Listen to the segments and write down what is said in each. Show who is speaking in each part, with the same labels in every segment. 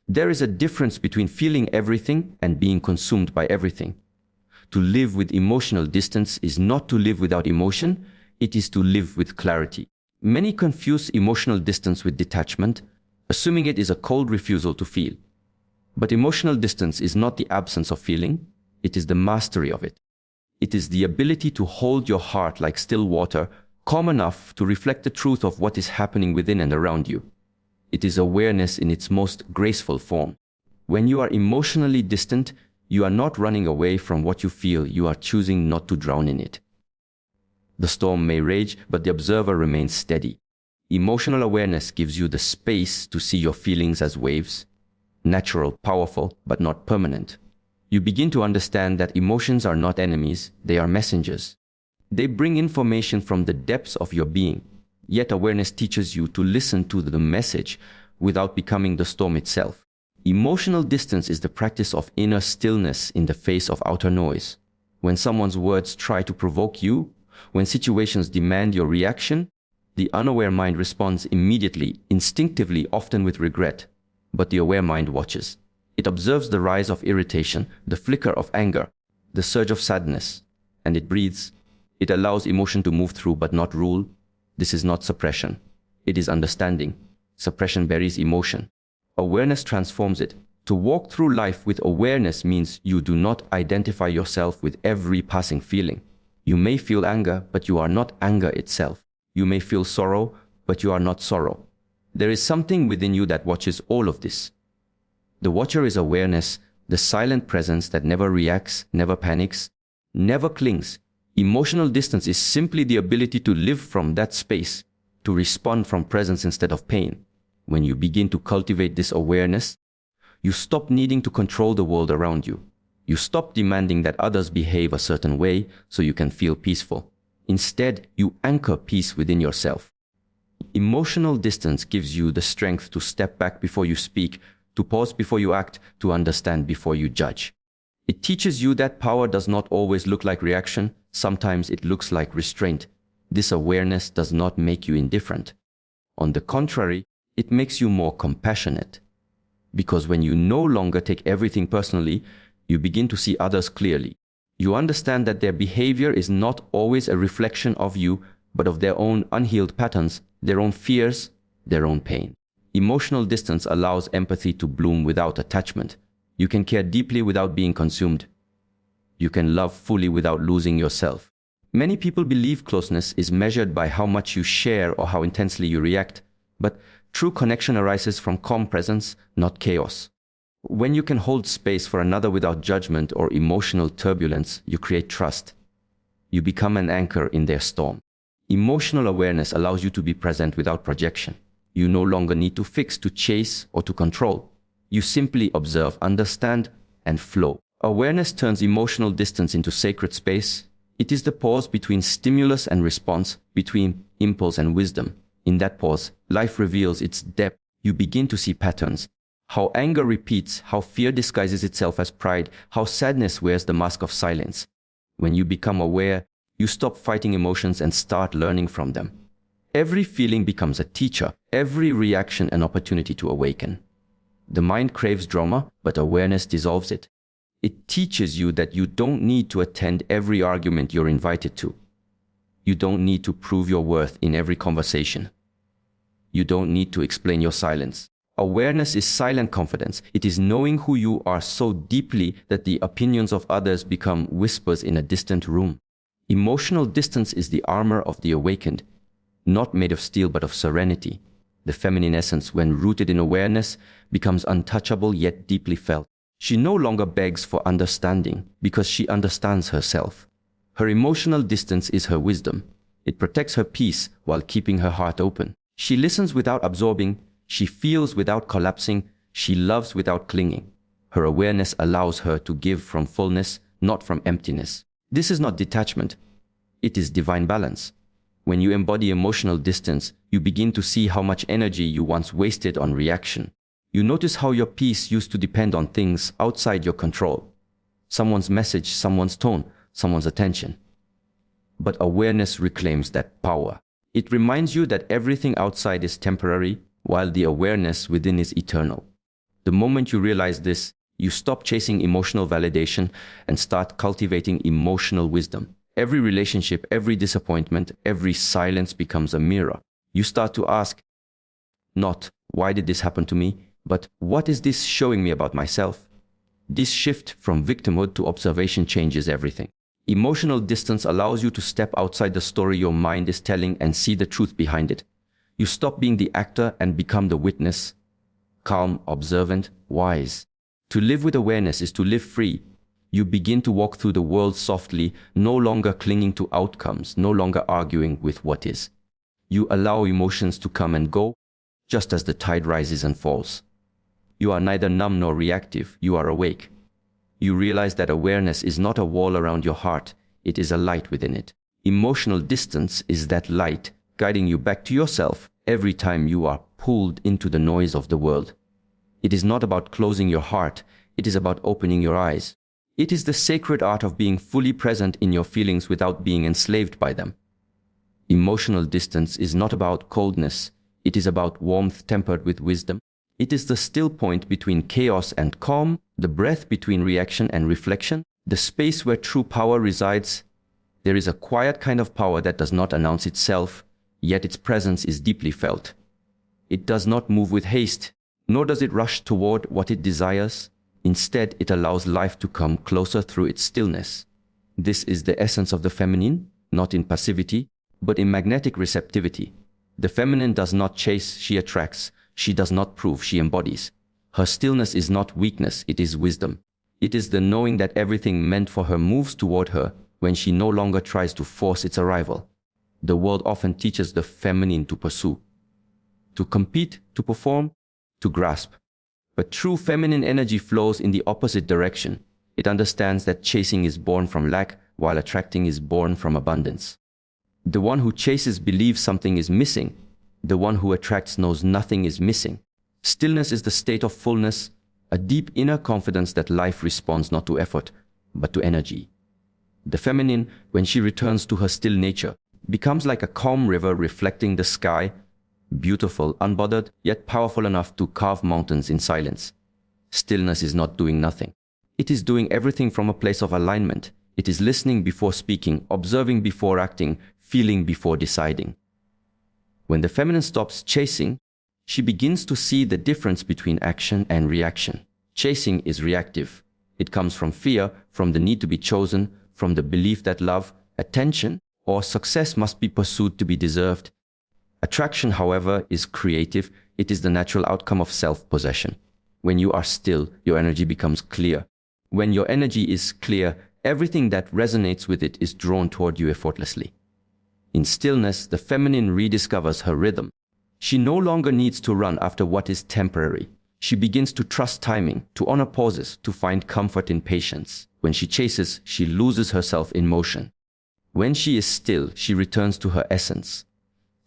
Speaker 1: There is a difference between feeling everything and being consumed by everything. To live with emotional distance is not to live without emotion, it is to live with clarity. Many confuse emotional distance with detachment, assuming it is a cold refusal to feel. But emotional distance is not the absence of feeling, it is the mastery of it. It is the ability to hold your heart like still water, calm enough to reflect the truth of what is happening within and around you. It is awareness in its most graceful form. When you are emotionally distant, you are not running away from what you feel, you are choosing not to drown in it. The storm may rage, but the observer remains steady. Emotional awareness gives you the space to see your feelings as waves, natural, powerful, but not permanent. You begin to understand that emotions are not enemies, they are messengers. They bring information from the depths of your being. Yet awareness teaches you to listen to the message without becoming the storm itself. Emotional distance is the practice of inner stillness in the face of outer noise. When someone's words try to provoke you, when situations demand your reaction, the unaware mind responds immediately, instinctively, often with regret. But the aware mind watches. It observes the rise of irritation, the flicker of anger, the surge of sadness, and it breathes. It allows emotion to move through but not rule. This is not suppression. It is understanding. Suppression buries emotion. Awareness transforms it. To walk through life with awareness means you do not identify yourself with every passing feeling. You may feel anger, but you are not anger itself. You may feel sorrow, but you are not sorrow. There is something within you that watches all of this. The watcher is awareness, the silent presence that never reacts, never panics, never clings. Emotional distance is simply the ability to live from that space, to respond from presence instead of pain. When you begin to cultivate this awareness, you stop needing to control the world around you. You stop demanding that others behave a certain way so you can feel peaceful. Instead, you anchor peace within yourself. Emotional distance gives you the strength to step back before you speak, to pause before you act, to understand before you judge. It teaches you that power does not always look like reaction. Sometimes it looks like restraint. This awareness does not make you indifferent. On the contrary, it makes you more compassionate. Because when you no longer take everything personally, you begin to see others clearly. You understand that their behavior is not always a reflection of you, but of their own unhealed patterns, their own fears, their own pain. Emotional distance allows empathy to bloom without attachment. You can care deeply without being consumed. You can love fully without losing yourself. Many people believe closeness is measured by how much you share or how intensely you react, but true connection arises from calm presence, not chaos. When you can hold space for another without judgment or emotional turbulence, you create trust. You become an anchor in their storm. Emotional awareness allows you to be present without projection. You no longer need to fix, to chase, or to control. You simply observe, understand, and flow. Awareness turns emotional distance into sacred space. It is the pause between stimulus and response, between impulse and wisdom. In that pause, life reveals its depth. You begin to see patterns. How anger repeats, how fear disguises itself as pride, how sadness wears the mask of silence. When you become aware, you stop fighting emotions and start learning from them. Every feeling becomes a teacher, every reaction an opportunity to awaken. The mind craves drama, but awareness dissolves it. It teaches you that you don't need to attend every argument you're invited to. You don't need to prove your worth in every conversation. You don't need to explain your silence. Awareness is silent confidence. It is knowing who you are so deeply that the opinions of others become whispers in a distant room. Emotional distance is the armor of the awakened, not made of steel but of serenity. The feminine essence, when rooted in awareness, becomes untouchable yet deeply felt. She no longer begs for understanding because she understands herself. Her emotional distance is her wisdom. It protects her peace while keeping her heart open. She listens without absorbing. She feels without collapsing. She loves without clinging. Her awareness allows her to give from fullness, not from emptiness. This is not detachment. It is divine balance. When you embody emotional distance, you begin to see how much energy you once wasted on reaction. You notice how your peace used to depend on things outside your control. Someone's message, someone's tone, someone's attention. But awareness reclaims that power. It reminds you that everything outside is temporary, while the awareness within is eternal. The moment you realize this, you stop chasing emotional validation and start cultivating emotional wisdom. Every relationship, every disappointment, every silence becomes a mirror. You start to ask, not, why did this happen to me? But what is this showing me about myself? This shift from victimhood to observation changes everything. Emotional distance allows you to step outside the story your mind is telling and see the truth behind it. You stop being the actor and become the witness. Calm, observant, wise. To live with awareness is to live free. You begin to walk through the world softly, no longer clinging to outcomes, no longer arguing with what is. You allow emotions to come and go, just as the tide rises and falls. You are neither numb nor reactive, you are awake. You realize that awareness is not a wall around your heart, it is a light within it. Emotional distance is that light guiding you back to yourself every time you are pulled into the noise of the world. It is not about closing your heart, it is about opening your eyes. It is the sacred art of being fully present in your feelings without being enslaved by them. Emotional distance is not about coldness, it is about warmth tempered with wisdom. It is the still point between chaos and calm, the breath between reaction and reflection, the space where true power resides. There is a quiet kind of power that does not announce itself, yet its presence is deeply felt. It does not move with haste, nor does it rush toward what it desires. Instead, it allows life to come closer through its stillness. This is the essence of the feminine, not in passivity, but in magnetic receptivity. The feminine does not chase, she attracts. She does not prove, she embodies. Her stillness is not weakness, it is wisdom. It is the knowing that everything meant for her moves toward her when she no longer tries to force its arrival. The world often teaches the feminine to pursue, to compete, to perform, to grasp. But true feminine energy flows in the opposite direction. It understands that chasing is born from lack, while attracting is born from abundance. The one who chases believes something is missing. The one who attracts knows nothing is missing. Stillness is the state of fullness, a deep inner confidence that life responds not to effort, but to energy. The feminine, when she returns to her still nature, becomes like a calm river reflecting the sky, beautiful, unbothered, yet powerful enough to carve mountains in silence. Stillness is not doing nothing. It is doing everything from a place of alignment. It is listening before speaking, observing before acting, feeling before deciding. When the feminine stops chasing, she begins to see the difference between action and reaction. Chasing is reactive. It comes from fear, from the need to be chosen, from the belief that love, attention, or success must be pursued to be deserved. Attraction, however, is creative. It is the natural outcome of self-possession. When you are still, your energy becomes clear. When your energy is clear, everything that resonates with it is drawn toward you effortlessly. In stillness, the feminine rediscovers her rhythm. She no longer needs to run after what is temporary. She begins to trust timing, to honor pauses, to find comfort in patience. When she chases, she loses herself in motion. When she is still, she returns to her essence.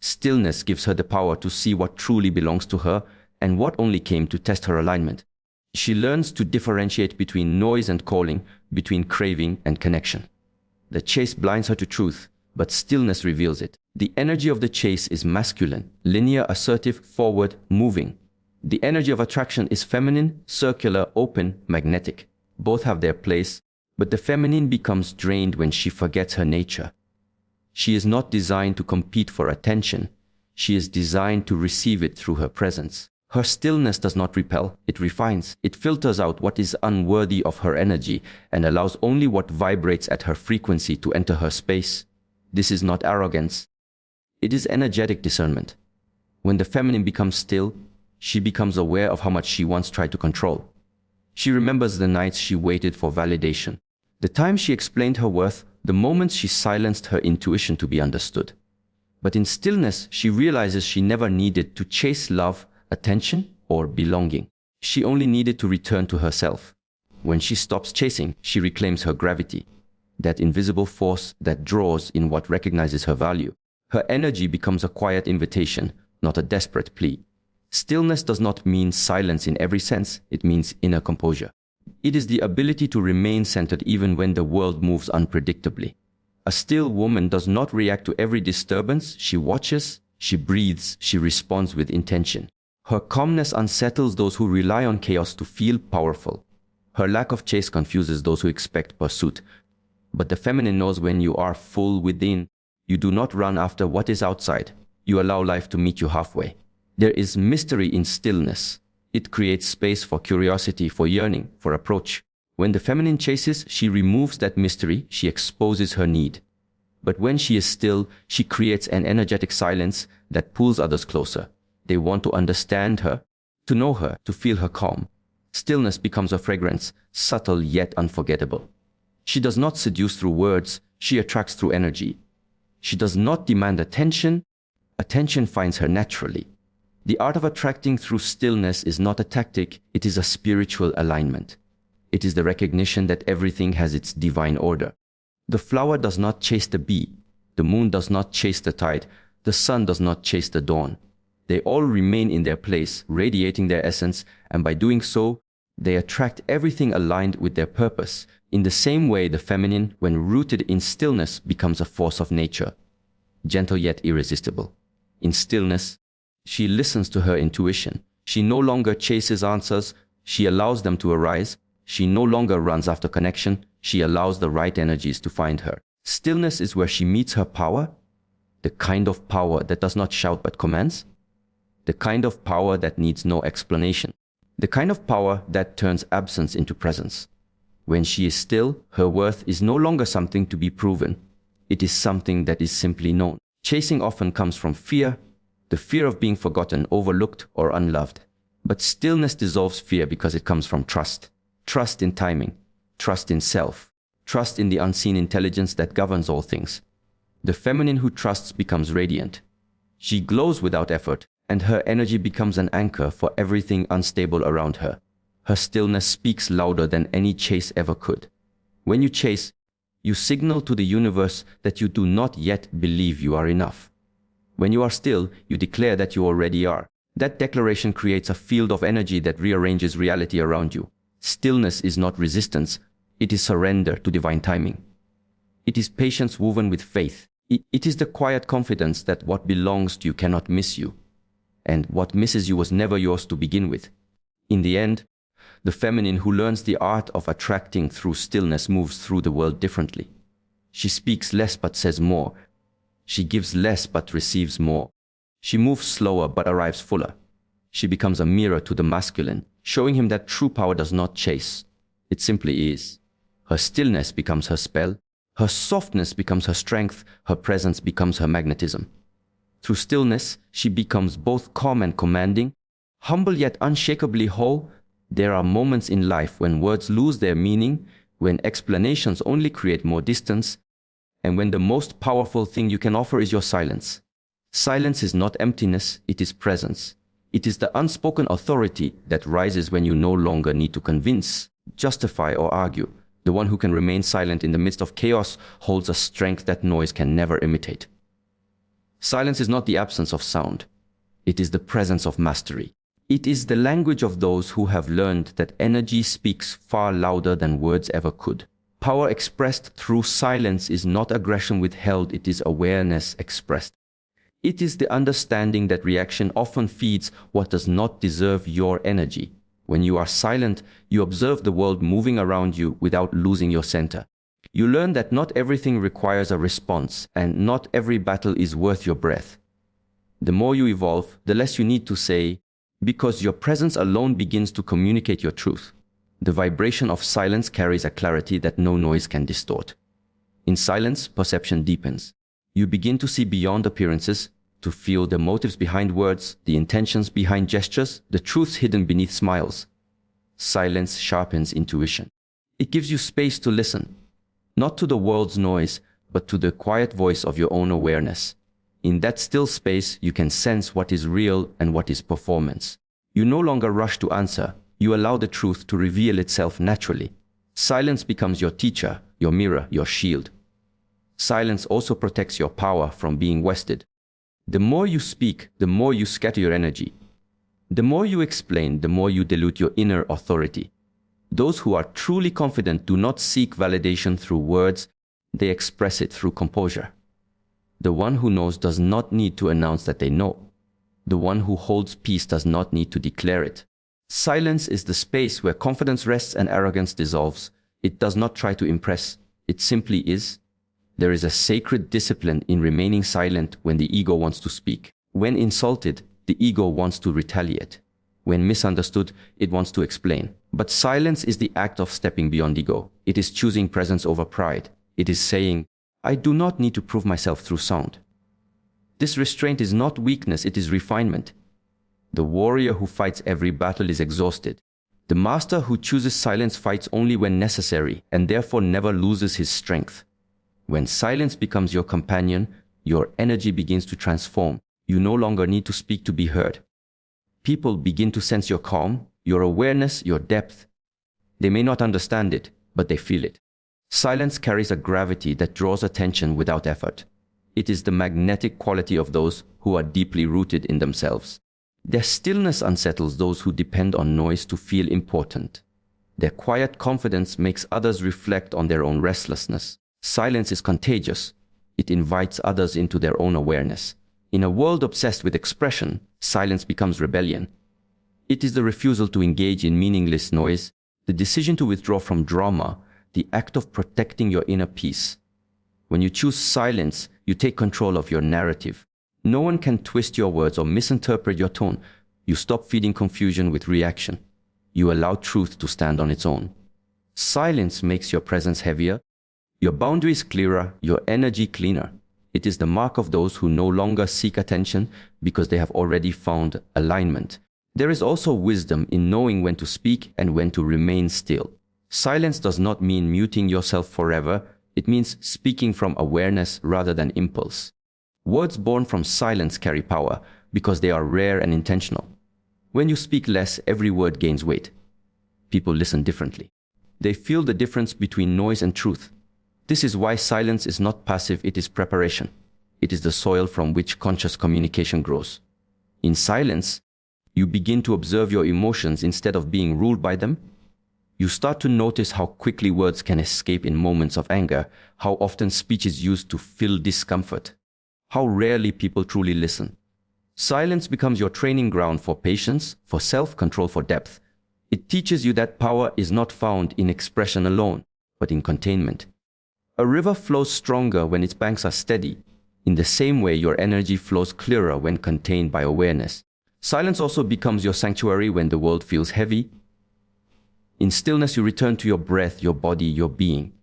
Speaker 1: Stillness gives her the power to see what truly belongs to her and what only came to test her alignment. She learns to differentiate between noise and calling, between craving and connection. The chase blinds her to truth, but stillness reveals it. The energy of the chase is masculine, linear, assertive, forward, moving. The energy of attraction is feminine, circular, open, magnetic. Both have their place, but the feminine becomes drained when she forgets her nature. She is not designed to compete for attention. She is designed to receive it through her presence. Her stillness does not repel, it refines. It filters out what is unworthy of her energy and allows only what vibrates at her frequency to enter her space. This is not arrogance. It is energetic discernment. When the feminine becomes still, she becomes aware of how much she once tried to control. She remembers the nights she waited for validation, the times she explained her worth, the moments she silenced her intuition to be understood. But in stillness, she realizes she never needed to chase love, attention, or belonging. She only needed to return to herself. When she stops chasing, she reclaims her gravity, that invisible force that draws in what recognizes her value. Her energy becomes a quiet invitation, not a desperate plea. Stillness does not mean silence in every sense, it means inner composure. It is the ability to remain centered even when the world moves unpredictably. A still woman does not react to every disturbance, she watches, she breathes, she responds with intention. Her calmness unsettles those who rely on chaos to feel powerful. Her lack of chase confuses those who expect pursuit. But the feminine knows when you are full within, you do not run after what is outside. You allow life to meet you halfway. There is mystery in stillness. It creates space for curiosity, for yearning, for approach. When the feminine chases, she removes that mystery, she exposes her need. But when she is still, she creates an energetic silence that pulls others closer. They want to understand her, to know her, to feel her calm. Stillness becomes a fragrance, subtle yet unforgettable. She does not seduce through words, she attracts through energy. She does not demand attention, attention finds her naturally. The art of attracting through stillness is not a tactic, it is a spiritual alignment. It is the recognition that everything has its divine order. The flower does not chase the bee, the moon does not chase the tide, the sun does not chase the dawn. They all remain in their place, radiating their essence, and by doing so, they attract everything aligned with their purpose. In the same way, the feminine, when rooted in stillness, becomes a force of nature, gentle yet irresistible. In stillness, she listens to her intuition. She no longer chases answers, she allows them to arise. She no longer runs after connection, she allows the right energies to find her. Stillness is where she meets her power, the kind of power that does not shout but commands, the kind of power that needs no explanation, the kind of power that turns absence into presence. When she is still, her worth is no longer something to be proven. It is something that is simply known. Chasing often comes from fear, the fear of being forgotten, overlooked, or unloved. But stillness dissolves fear because it comes from trust. Trust in timing, trust in self, trust in the unseen intelligence that governs all things. The feminine who trusts becomes radiant. She glows without effort, and her energy becomes an anchor for everything unstable around her. Her stillness speaks louder than any chase ever could. When you chase, you signal to the universe that you do not yet believe you are enough. When you are still, you declare that you already are. That declaration creates a field of energy that rearranges reality around you. Stillness is not resistance, it is surrender to divine timing. It is patience woven with faith. It is the quiet confidence that what belongs to you cannot miss you, and what misses you was never yours to begin with. In the end, the feminine who learns the art of attracting through stillness moves through the world differently. She speaks less but says more. She gives less but receives more. She moves slower but arrives fuller. She becomes a mirror to the masculine, showing him that true power does not chase. It simply is. Her stillness becomes her spell. Her softness becomes her strength. Her presence becomes her magnetism. Through stillness, she becomes both calm and commanding, humble yet unshakably whole. There are moments in life when words lose their meaning, when explanations only create more distance, and when the most powerful thing you can offer is your silence. Silence is not emptiness, it is presence. It is the unspoken authority that rises when you no longer need to convince, justify, or argue. The one who can remain silent in the midst of chaos holds a strength that noise can never imitate. Silence is not the absence of sound. It is the presence of mastery. It is the language of those who have learned that energy speaks far louder than words ever could. Power expressed through silence is not aggression withheld, it is awareness expressed. It is the understanding that reaction often feeds what does not deserve your energy. When you are silent, you observe the world moving around you without losing your center. You learn that not everything requires a response, and not every battle is worth your breath. The more you evolve, the less you need to say, because your presence alone begins to communicate your truth. The vibration of silence carries a clarity that no noise can distort. In silence, perception deepens. You begin to see beyond appearances, to feel the motives behind words, the intentions behind gestures, the truths hidden beneath smiles. Silence sharpens intuition. It gives you space to listen, not to the world's noise, but to the quiet voice of your own awareness. In that still space, you can sense what is real and what is performance. You no longer rush to answer. You allow the truth to reveal itself naturally. Silence becomes your teacher, your mirror, your shield. Silence also protects your power from being wasted. The more you speak, the more you scatter your energy. The more you explain, the more you dilute your inner authority. Those who are truly confident do not seek validation through words, they express it through composure. The one who knows does not need to announce that they know. The one who holds peace does not need to declare it. Silence is the space where confidence rests and arrogance dissolves. It does not try to impress. It simply is. There is a sacred discipline in remaining silent when the ego wants to speak. When insulted, the ego wants to retaliate. When misunderstood, it wants to explain. But silence is the act of stepping beyond ego. It is choosing presence over pride. It is saying, I do not need to prove myself through sound. This restraint is not weakness, it is refinement. The warrior who fights every battle is exhausted. The master who chooses silence fights only when necessary and therefore never loses his strength. When silence becomes your companion, your energy begins to transform. You no longer need to speak to be heard. People begin to sense your calm, your awareness, your depth. They may not understand it, but they feel it. Silence carries a gravity that draws attention without effort. It is the magnetic quality of those who are deeply rooted in themselves. Their stillness unsettles those who depend on noise to feel important. Their quiet confidence makes others reflect on their own restlessness. Silence is contagious. It invites others into their own awareness. In a world obsessed with expression, silence becomes rebellion. It is the refusal to engage in meaningless noise, the decision to withdraw from drama, the act of protecting your inner peace. When you choose silence, you take control of your narrative. No one can twist your words or misinterpret your tone. You stop feeding confusion with reaction. You allow truth to stand on its own. Silence makes your presence heavier, your boundaries clearer, your energy cleaner. It is the mark of those who no longer seek attention because they have already found alignment. There is also wisdom in knowing when to speak and when to remain still. Silence does not mean muting yourself forever. It means speaking from awareness rather than impulse. Words born from silence carry power because they are rare and intentional. When you speak less, every word gains weight. People listen differently. They feel the difference between noise and truth. This is why silence is not passive, it is preparation. It is the soil from which conscious communication grows. In silence, you begin to observe your emotions instead of being ruled by them. You start to notice how quickly words can escape in moments of anger, how often speech is used to fill discomfort, how rarely people truly listen. Silence becomes your training ground for patience, for self-control, for depth. It teaches you that power is not found in expression alone, but in containment. A river flows stronger when its banks are steady. In the same way, your energy flows clearer when contained by awareness. Silence also becomes your sanctuary when the world feels heavy. In stillness, you return to your breath, your body, your being.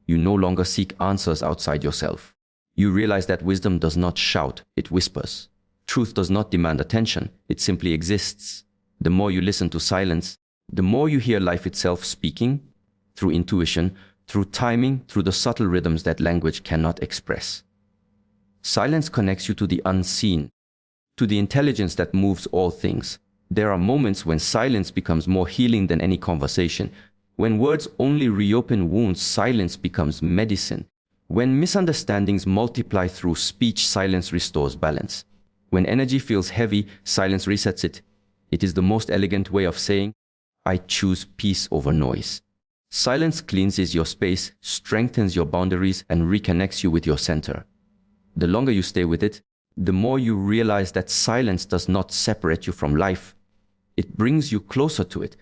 Speaker 1: You no longer seek answers outside yourself. You realize that wisdom does not shout, it whispers. Truth does not demand attention, it simply exists. The more you listen to silence, the more you hear life itself speaking, through intuition, through timing, through the subtle rhythms that language cannot express. Silence connects you to the unseen, to the intelligence that moves all things. There are moments when silence becomes more healing than any conversation. When words only reopen wounds, silence becomes medicine. When misunderstandings multiply through speech, silence restores balance. When energy feels heavy, silence resets it. It is the most elegant way of saying, I choose peace over noise. Silence cleanses your space, strengthens your boundaries, and reconnects you with your center. The longer you stay with it, the more you realize that silence does not separate you from life. It brings you closer to it.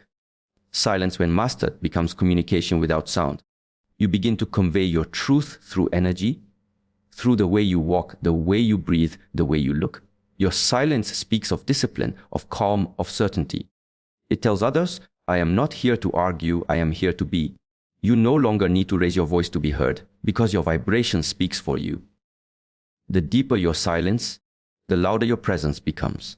Speaker 1: Silence, when mastered, becomes communication without sound. You begin to convey your truth through energy, through the way you walk, the way you breathe, the way you look. Your silence speaks of discipline, of calm, of certainty. It tells others, I am not here to argue, I am here to be. You no longer need to raise your voice to be heard, because your vibration speaks for you. The deeper your silence, the louder your presence becomes.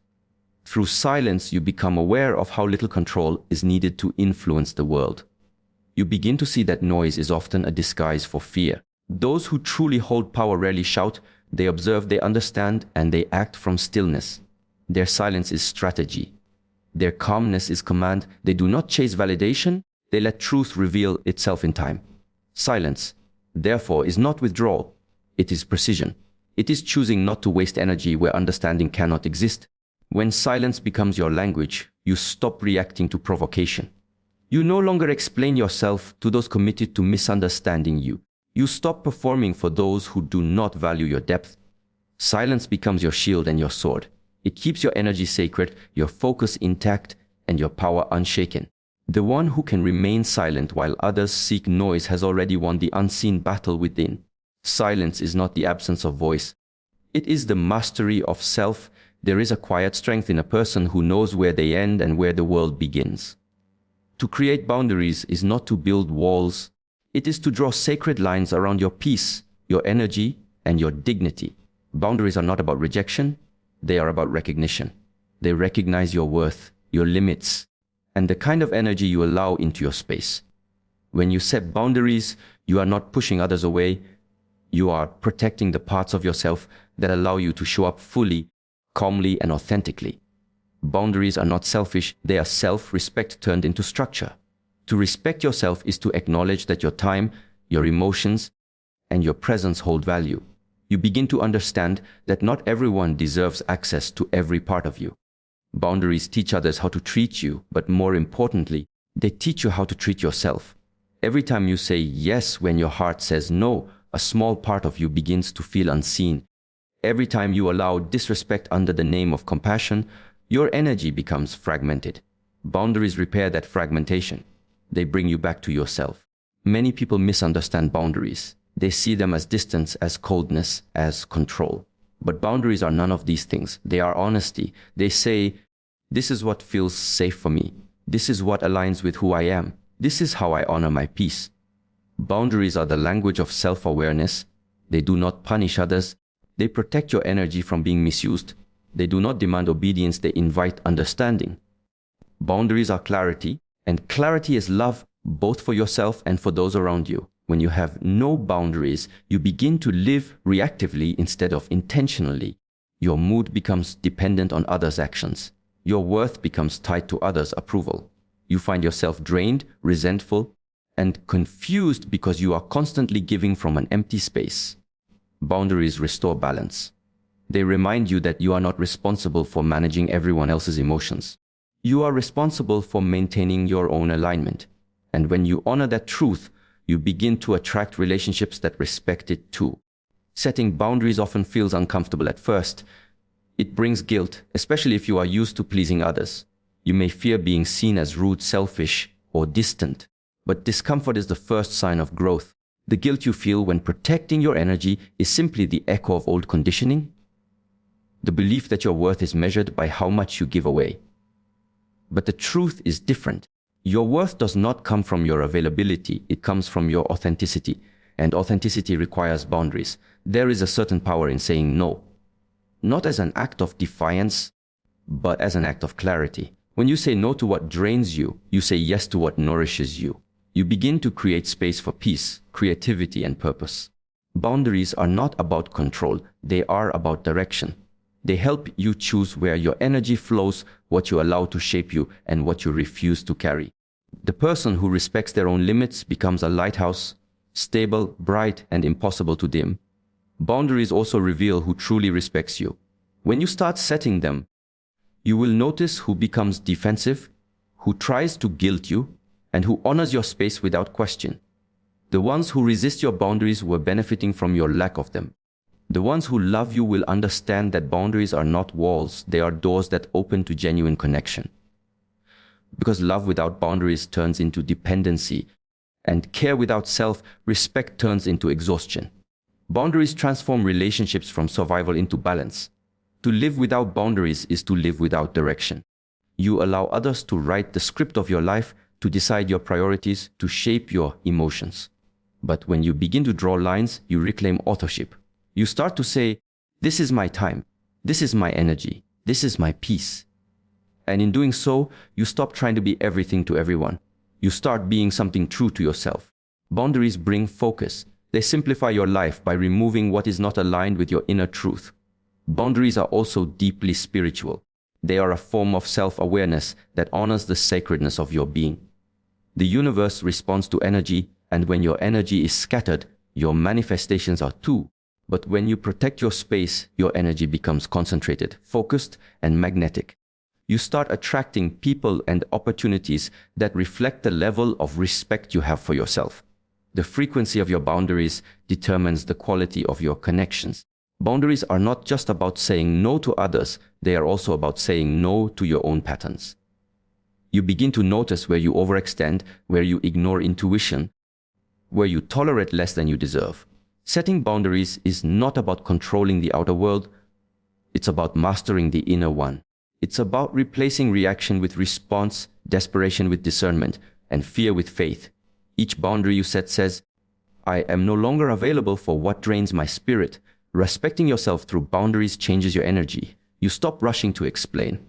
Speaker 1: Through silence, you become aware of how little control is needed to influence the world. You begin to see that noise is often a disguise for fear. Those who truly hold power rarely shout, they observe, they understand, and they act from stillness. Their silence is strategy. Their calmness is command. They do not chase validation, they let truth reveal itself in time. Silence, therefore, is not withdrawal, it is precision. It is choosing not to waste energy where understanding cannot exist. When silence becomes your language, you stop reacting to provocation. You no longer explain yourself to those committed to misunderstanding you. You stop performing for those who do not value your depth. Silence becomes your shield and your sword. It keeps your energy sacred, your focus intact, and your power unshaken. The one who can remain silent while others seek noise has already won the unseen battle within. Silence is not the absence of voice. It is the mastery of self. There is a quiet strength in a person who knows where they end and where the world begins. To create boundaries is not to build walls. It is to draw sacred lines around your peace, your energy, and your dignity. Boundaries are not about rejection. They are about recognition. They recognize your worth, your limits, and the kind of energy you allow into your space. When you set boundaries, you are not pushing others away. You are protecting the parts of yourself that allow you to show up fully, calmly, and authentically. Boundaries are not selfish. They are self-respect turned into structure. To respect yourself is to acknowledge that your time, your emotions, and your presence hold value. You begin to understand that not everyone deserves access to every part of you. Boundaries teach others how to treat you, but more importantly, they teach you how to treat yourself. Every time you say yes when your heart says no, a small part of you begins to feel unseen. Every time you allow disrespect under the name of compassion, your energy becomes fragmented. Boundaries repair that fragmentation. They bring you back to yourself. Many people misunderstand boundaries. They see them as distance, as coldness, as control. But boundaries are none of these things. They are honesty. They say, this is what feels safe for me. This is what aligns with who I am. This is how I honor my peace. Boundaries are the language of self-awareness. They do not punish others. They protect your energy from being misused. They do not demand obedience. They invite understanding. Boundaries are clarity, and clarity is love, both for yourself and for those around you. When you have no boundaries, you begin to live reactively instead of intentionally. Your mood becomes dependent on others' actions. Your worth becomes tied to others' approval. You find yourself drained, resentful, and confused because you are constantly giving from an empty space. Boundaries restore balance. They remind you that you are not responsible for managing everyone else's emotions. You are responsible for maintaining your own alignment. And when you honor that truth, you begin to attract relationships that respect it too. Setting boundaries often feels uncomfortable at first. It brings guilt, especially if you are used to pleasing others. You may fear being seen as rude, selfish, or distant. But discomfort is the first sign of growth. The guilt you feel when protecting your energy is simply the echo of old conditioning. The belief that your worth is measured by how much you give away. But the truth is different. Your worth does not come from your availability. It comes from your authenticity. And authenticity requires boundaries. There is a certain power in saying no. Not as an act of defiance, but as an act of clarity. When you say no to what drains you, you say yes to what nourishes you. You begin to create space for peace, creativity, and purpose. Boundaries are not about control. They are about direction. They help you choose where your energy flows, what you allow to shape you, and what you refuse to carry. The person who respects their own limits becomes a lighthouse, stable, bright, and impossible to dim. Boundaries also reveal who truly respects you. When you start setting them, you will notice who becomes defensive, who tries to guilt you, and who honors your space without question. The ones who resist your boundaries were benefiting from your lack of them. The ones who love you will understand that boundaries are not walls, they are doors that open to genuine connection. Because love without boundaries turns into dependency, and care without self-respect turns into exhaustion. Boundaries transform relationships from survival into balance. To live without boundaries is to live without direction. You allow others to write the script of your life, to decide your priorities, to shape your emotions. But when you begin to draw lines, you reclaim authorship. You start to say, this is my time, this is my energy, this is my peace. And in doing so, you stop trying to be everything to everyone. You start being something true to yourself. Boundaries bring focus. They simplify your life by removing what is not aligned with your inner truth. Boundaries are also deeply spiritual. They are a form of self-awareness that honors the sacredness of your being. The universe responds to energy, and when your energy is scattered, your manifestations are too. But when you protect your space, your energy becomes concentrated, focused, and magnetic. You start attracting people and opportunities that reflect the level of respect you have for yourself. The frequency of your boundaries determines the quality of your connections. Boundaries are not just about saying no to others, they are also about saying no to your own patterns. You begin to notice where you overextend, where you ignore intuition, where you tolerate less than you deserve. Setting boundaries is not about controlling the outer world, it's about mastering the inner one. It's about replacing reaction with response, desperation with discernment, and fear with faith. Each boundary you set says, I am no longer available for what drains my spirit. Respecting yourself through boundaries changes your energy. You stop rushing to explain.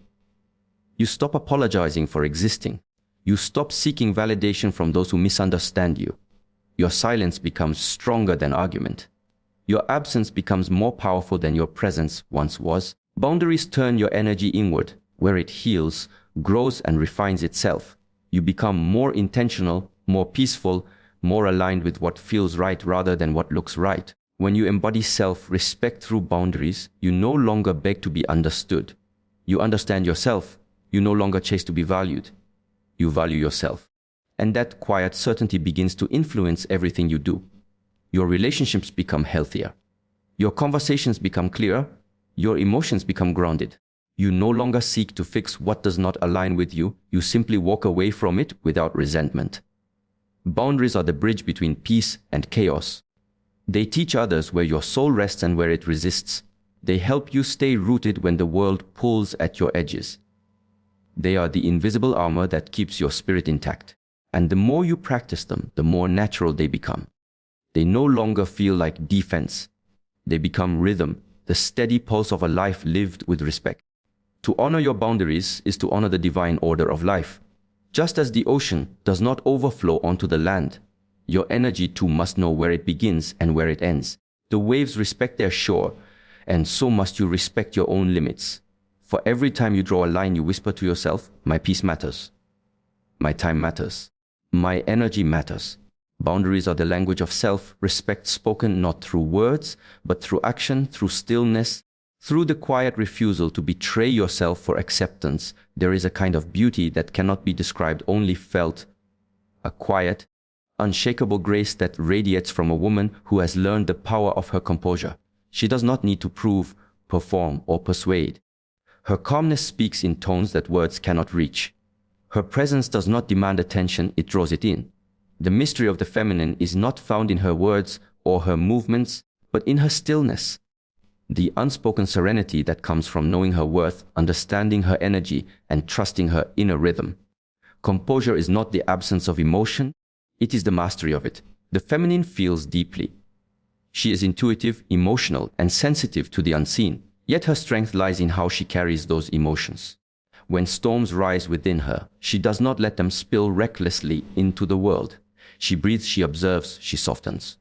Speaker 1: You stop apologizing for existing. You stop seeking validation from those who misunderstand you. Your silence becomes stronger than argument. Your absence becomes more powerful than your presence once was. Boundaries turn your energy inward, where it heals, grows, and refines itself. You become more intentional, more peaceful, more aligned with what feels right rather than what looks right. When you embody self-respect through boundaries, you no longer beg to be understood. You understand yourself. You no longer chase to be valued. You value yourself. And that quiet certainty begins to influence everything you do. Your relationships become healthier. Your conversations become clearer. Your emotions become grounded. You no longer seek to fix what does not align with you. You simply walk away from it without resentment. Boundaries are the bridge between peace and chaos. They teach others where your soul rests and where it resists. They help you stay rooted when the world pulls at your edges. They are the invisible armor that keeps your spirit intact. And the more you practice them, the more natural they become. They no longer feel like defense. They become rhythm, the steady pulse of a life lived with respect. To honor your boundaries is to honor the divine order of life. Just as the ocean does not overflow onto the land, your energy too must know where it begins and where it ends. The waves respect their shore, and so must you respect your own limits. For every time you draw a line, you whisper to yourself, my peace matters. My time matters. My energy matters. Boundaries are the language of self-respect spoken not through words, but through action, through stillness, through the quiet refusal to betray yourself for acceptance. There is a kind of beauty that cannot be described, only felt. A quiet, unshakable grace that radiates from a woman who has learned the power of her composure. She does not need to prove, perform, or persuade. Her calmness speaks in tones that words cannot reach. Her presence does not demand attention, it draws it in. The mystery of the feminine is not found in her words or her movements, but in her stillness. The unspoken serenity that comes from knowing her worth, understanding her energy, and trusting her inner rhythm. Composure is not the absence of emotion, it is the mastery of it. The feminine feels deeply. She is intuitive, emotional, and sensitive to the unseen, yet her strength lies in how she carries those emotions. When storms rise within her, she does not let them spill recklessly into the world. She breathes, she observes, she softens.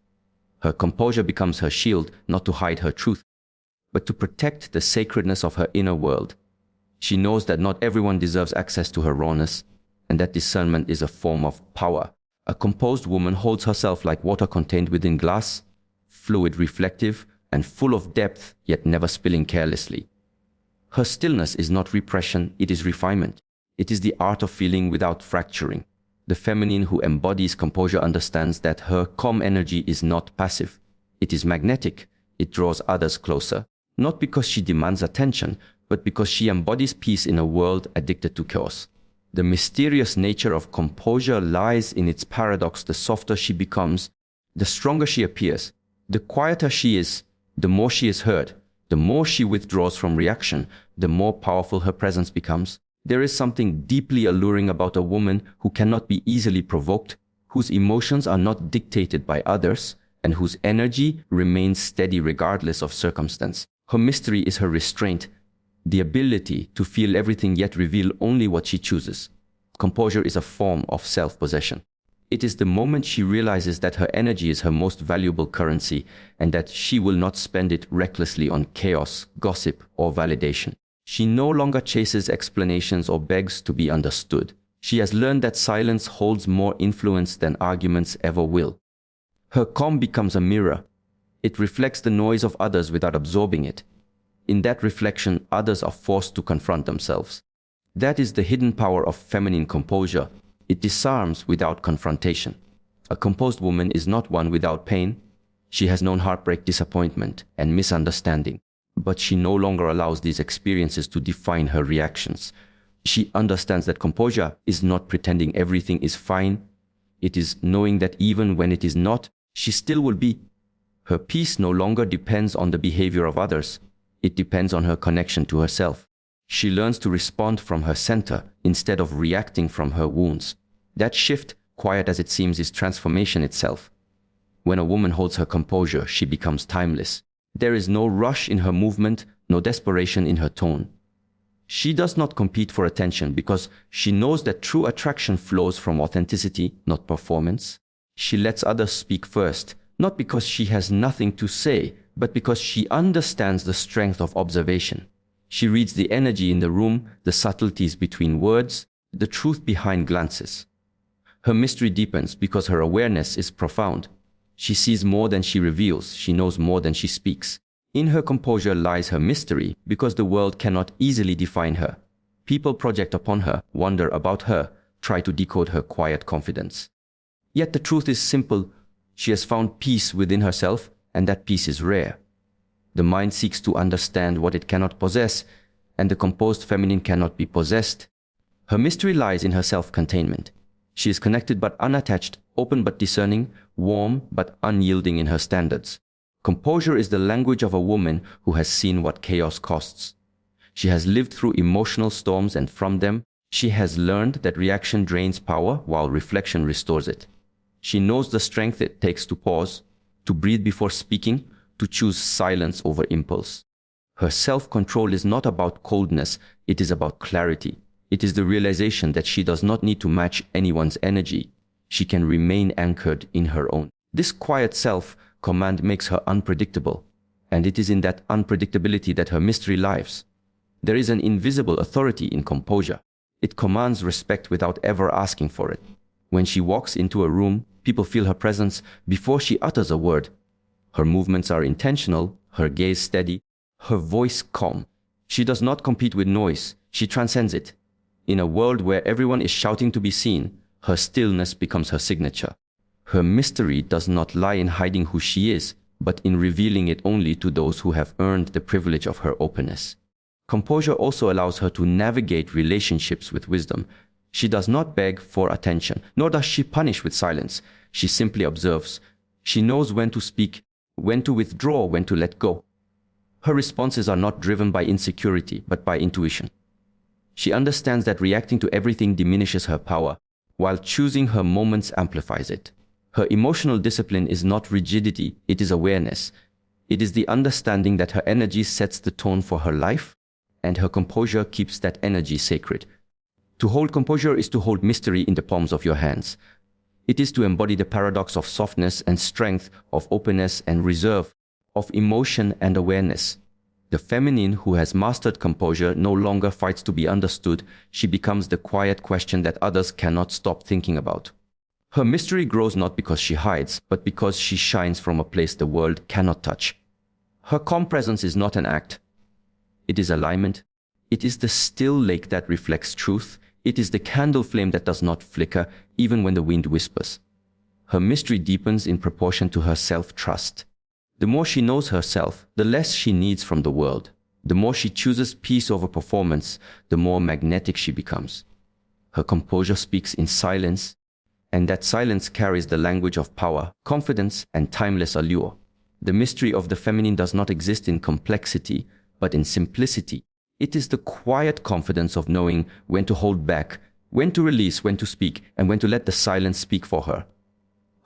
Speaker 1: Her composure becomes her shield, not to hide her truth, but to protect the sacredness of her inner world. She knows that not everyone deserves access to her rawness, and that discernment is a form of power. A composed woman holds herself like water contained within glass, fluid, reflective, and full of depth, yet never spilling carelessly. Her stillness is not repression, it is refinement. It is the art of feeling without fracturing. The feminine who embodies composure understands that her calm energy is not passive. It is magnetic. It draws others closer, not because she demands attention, but because she embodies peace in a world addicted to chaos. The mysterious nature of composure lies in its paradox. The softer she becomes, the stronger she appears. The quieter she is, the more she is heard. The more she withdraws from reaction, the more powerful her presence becomes. There is something deeply alluring about a woman who cannot be easily provoked, whose emotions are not dictated by others, and whose energy remains steady regardless of circumstance. Her mystery is her restraint, the ability to feel everything yet reveal only what she chooses. Composure is a form of self-possession. It is the moment she realizes that her energy is her most valuable currency and that she will not spend it recklessly on chaos, gossip, or validation. She no longer chases explanations or begs to be understood. She has learned that silence holds more influence than arguments ever will. Her calm becomes a mirror. It reflects the noise of others without absorbing it. In that reflection, others are forced to confront themselves. That is the hidden power of feminine composure. It disarms without confrontation. A composed woman is not one without pain. She has known heartbreak, disappointment, and misunderstanding, but she no longer allows these experiences to define her reactions. She understands that composure is not pretending everything is fine. It is knowing that even when it is not, she still will be. Her peace no longer depends on the behavior of others. It depends on her connection to herself. She learns to respond from her center instead of reacting from her wounds. That shift, quiet as it seems, is transformation itself. When a woman holds her composure, she becomes timeless. There is no rush in her movement, no desperation in her tone. She does not compete for attention because she knows that true attraction flows from authenticity, not performance. She lets others speak first, not because she has nothing to say, but because she understands the strength of observation. She reads the energy in the room, the subtleties between words, the truth behind glances. Her mystery deepens because her awareness is profound. She sees more than she reveals. She knows more than she speaks. In her composure lies her mystery because the world cannot easily define her. People project upon her, wonder about her, try to decode her quiet confidence. Yet the truth is simple. She has found peace within herself, and that peace is rare. The mind seeks to understand what it cannot possess, and the composed feminine cannot be possessed. Her mystery lies in her self-containment. She is connected but unattached, open but discerning, warm but unyielding in her standards. Composure is the language of a woman who has seen what chaos costs. She has lived through emotional storms, and from them, she has learned that reaction drains power while reflection restores it. She knows the strength it takes to pause, to breathe before speaking, to choose silence over impulse. Her self-control is not about coldness, it is about clarity. It is the realization that she does not need to match anyone's energy. She can remain anchored in her own. This quiet self-command makes her unpredictable, and it is in that unpredictability that her mystery lives. There is an invisible authority in composure. It commands respect without ever asking for it. When she walks into a room, people feel her presence before she utters a word. Her movements are intentional, her gaze steady, her voice calm. She does not compete with noise, she transcends it. In a world where everyone is shouting to be seen, her stillness becomes her signature. Her mystery does not lie in hiding who she is, but in revealing it only to those who have earned the privilege of her openness. Composure also allows her to navigate relationships with wisdom. She does not beg for attention, nor does she punish with silence. She simply observes. She knows when to speak, when to withdraw, when to let go. Her responses are not driven by insecurity, but by intuition. She understands that reacting to everything diminishes her power, while choosing her moments amplifies it. Her emotional discipline is not rigidity, it is awareness. It is the understanding that her energy sets the tone for her life, and her composure keeps that energy sacred. To hold composure is to hold mystery in the palms of your hands. It is to embody the paradox of softness and strength, of openness and reserve, of emotion and awareness. The feminine who has mastered composure no longer fights to be understood. She becomes the quiet question that others cannot stop thinking about. Her mystery grows not because she hides, but because she shines from a place the world cannot touch. Her calm presence is not an act. It is alignment. It is the still lake that reflects truth. It is the candle flame that does not flicker, even when the wind whispers. Her mystery deepens in proportion to her self-trust. The more she knows herself, the less she needs from the world. The more she chooses peace over performance, the more magnetic she becomes. Her composure speaks in silence, and that silence carries the language of power, confidence, and timeless allure. The mystery of the feminine does not exist in complexity, but in simplicity. It is the quiet confidence of knowing when to hold back, when to release, when to speak, and when to let the silence speak for her.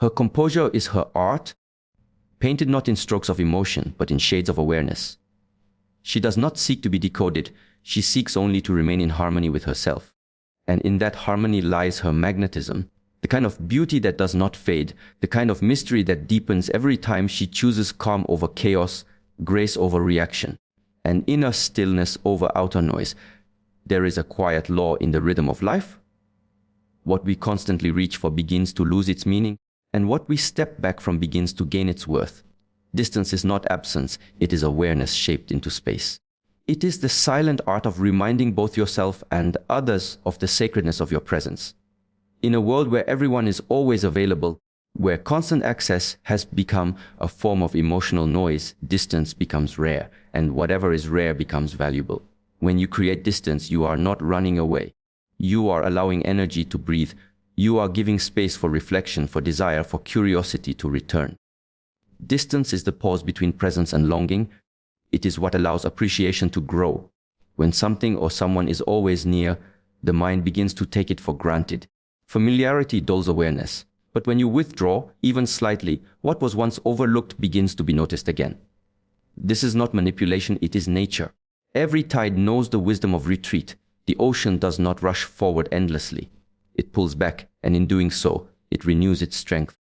Speaker 1: Her composure is her art, painted not in strokes of emotion, but in shades of awareness. She does not seek to be decoded, she seeks only to remain in harmony with herself. And in that harmony lies her magnetism, the kind of beauty that does not fade, the kind of mystery that deepens every time she chooses calm over chaos, grace over reaction, and inner stillness over outer noise. There is a quiet law in the rhythm of life. What we constantly reach for begins to lose its meaning, and what we step back from begins to gain its worth. Distance is not absence, it is awareness shaped into space. It is the silent art of reminding both yourself and others of the sacredness of your presence. In a world where everyone is always available, Where constant access has become a form of emotional noise, distance becomes rare, and whatever is rare becomes valuable. When you create distance, you are not running away. You are allowing energy to breathe. You are giving space for reflection, for desire, for curiosity to return. Distance is the pause between presence and longing. It is what allows appreciation to grow. When something or someone is always near, the mind begins to take it for granted. Familiarity dulls awareness. But when you withdraw, even slightly, what was once overlooked begins to be noticed again. This is not manipulation, it is nature. Every tide knows the wisdom of retreat. The ocean does not rush forward endlessly. It pulls back, and in doing so, it renews its strength.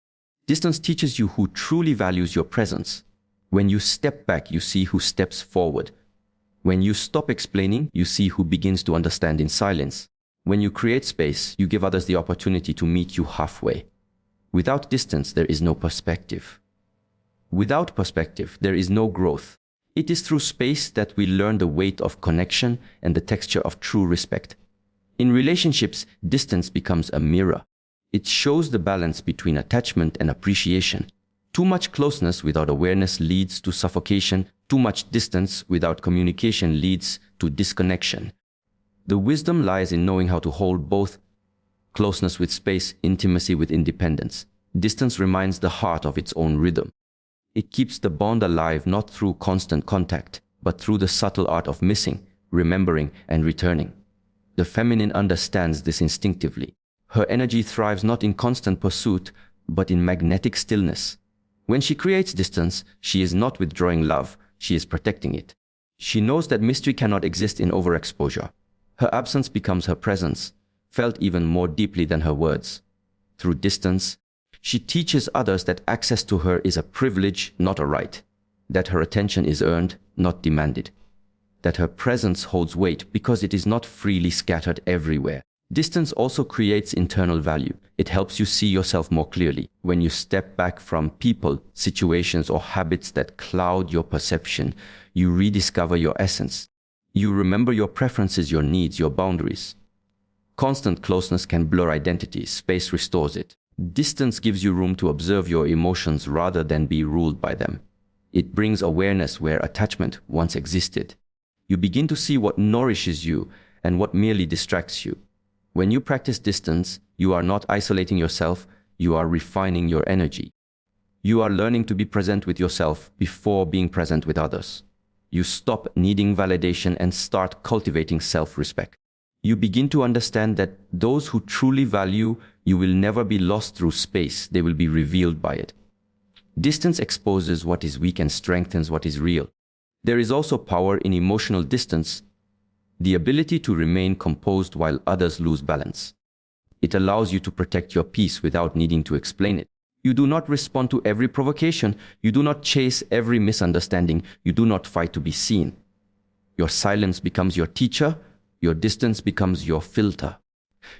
Speaker 1: Distance teaches you who truly values your presence. When you step back, you see who steps forward. When you stop explaining, you see who begins to understand in silence. When you create space, you give others the opportunity to meet you halfway. Without distance, there is no perspective. Without perspective, there is no growth. It is through space that we learn the weight of connection and the texture of true respect. In relationships, distance becomes a mirror. It shows the balance between attachment and appreciation. Too much closeness without awareness leads to suffocation. Too much distance without communication leads to disconnection. The wisdom lies in knowing how to hold both: closeness with space, intimacy with independence. Distance reminds the heart of its own rhythm. It keeps the bond alive not through constant contact, but through the subtle art of missing, remembering, and returning. The feminine understands this instinctively. Her energy thrives not in constant pursuit, but in magnetic stillness. When she creates distance, she is not withdrawing love, she is protecting it. She knows that mystery cannot exist in overexposure. Her absence becomes her presence, felt even more deeply than her words. Through distance, she teaches others that access to her is a privilege, not a right. That her attention is earned, not demanded. That her presence holds weight because it is not freely scattered everywhere. Distance also creates internal value. It helps you see yourself more clearly. When you step back from people, situations, or habits that cloud your perception, you rediscover your essence. You remember your preferences, your needs, your boundaries. Constant closeness can blur identity. Space restores it. Distance gives you room to observe your emotions rather than be ruled by them. It brings awareness where attachment once existed. You begin to see what nourishes you and what merely distracts you. When you practice distance, you are not isolating yourself, you are refining your energy. You are learning to be present with yourself before being present with others. You stop needing validation and start cultivating self-respect. You begin to understand that those who truly value you will never be lost through space, they will be revealed by it. Distance exposes what is weak and strengthens what is real. There is also power in emotional distance, the ability to remain composed while others lose balance. It allows you to protect your peace without needing to explain it. You do not respond to every provocation. You do not chase every misunderstanding. You do not fight to be seen. Your silence becomes your teacher. Your distance becomes your filter.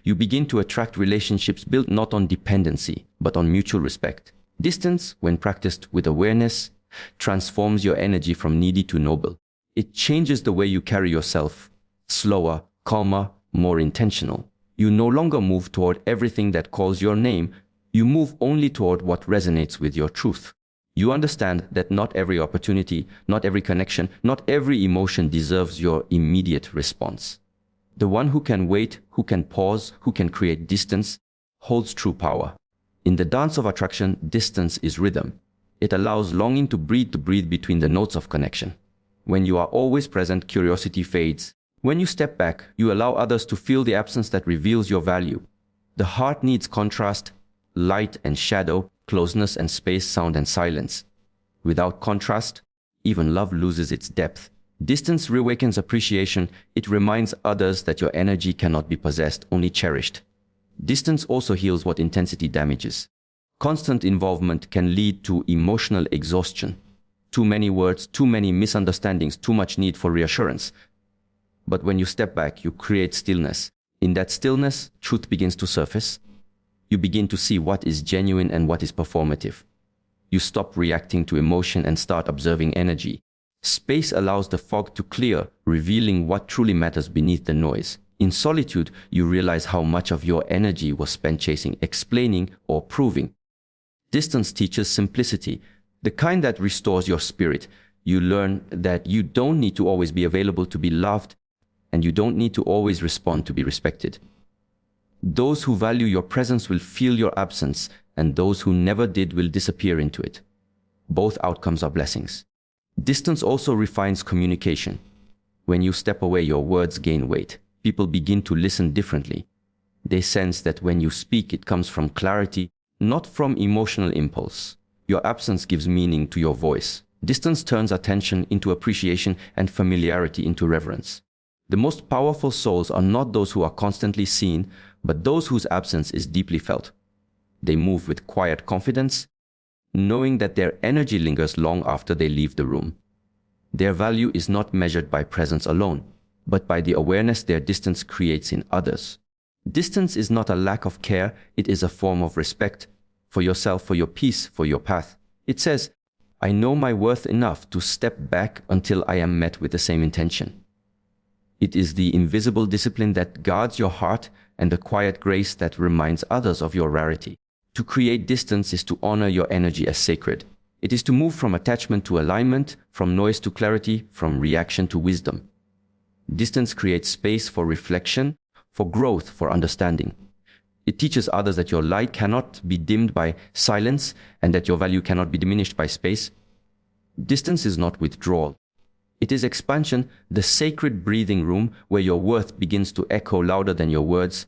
Speaker 1: You begin to attract relationships built not on dependency, but on mutual respect. Distance, when practiced with awareness, transforms your energy from needy to noble. It changes the way you carry yourself. Slower, calmer, more intentional. You no longer move toward everything that calls your name. You move only toward what resonates with your truth. You understand that not every opportunity, not every connection, not every emotion deserves your immediate response. The one who can wait, who can pause, who can create distance, holds true power. In the dance of attraction, distance is rhythm. It allows longing to breathe between the notes of connection. When you are always present, curiosity fades. When you step back, you allow others to feel the absence that reveals your value. The heart needs contrast, light and shadow, closeness and space, sound and silence. Without contrast, even love loses its depth. Distance reawakens appreciation. It reminds others that your energy cannot be possessed, only cherished. Distance also heals what intensity damages. Constant involvement can lead to emotional exhaustion. Too many words, too many misunderstandings, too much need for reassurance. But when you step back, you create stillness. In that stillness, truth begins to surface. You begin to see what is genuine and what is performative. You stop reacting to emotion and start observing energy. Space allows the fog to clear, revealing what truly matters beneath the noise. In solitude, you realize how much of your energy was spent chasing, explaining, or proving. Distance teaches simplicity, the kind that restores your spirit. You learn that you don't need to always be available to be loved, and you don't need to always respond to be respected. Those who value your presence will feel your absence, and those who never did will disappear into it. Both outcomes are blessings. Distance also refines communication. When you step away, your words gain weight. People begin to listen differently. They sense that when you speak, it comes from clarity, not from emotional impulse. Your absence gives meaning to your voice. Distance turns attention into appreciation and familiarity into reverence. The most powerful souls are not those who are constantly seen, but those whose absence is deeply felt. They move with quiet confidence, knowing that their energy lingers long after they leave the room. Their value is not measured by presence alone, but by the awareness their distance creates in others. Distance is not a lack of care, it is a form of respect for yourself, for your peace, for your path. It says, I know my worth enough to step back until I am met with the same intention. It is the invisible discipline that guards your heart and the quiet grace that reminds others of your rarity. To create distance is to honor your energy as sacred. It is to move from attachment to alignment, from noise to clarity, from reaction to wisdom. Distance creates space for reflection, for growth, for understanding. It teaches others that your light cannot be dimmed by silence and that your value cannot be diminished by space. Distance is not withdrawal. It is expansion, the sacred breathing room where your worth begins to echo louder than your words,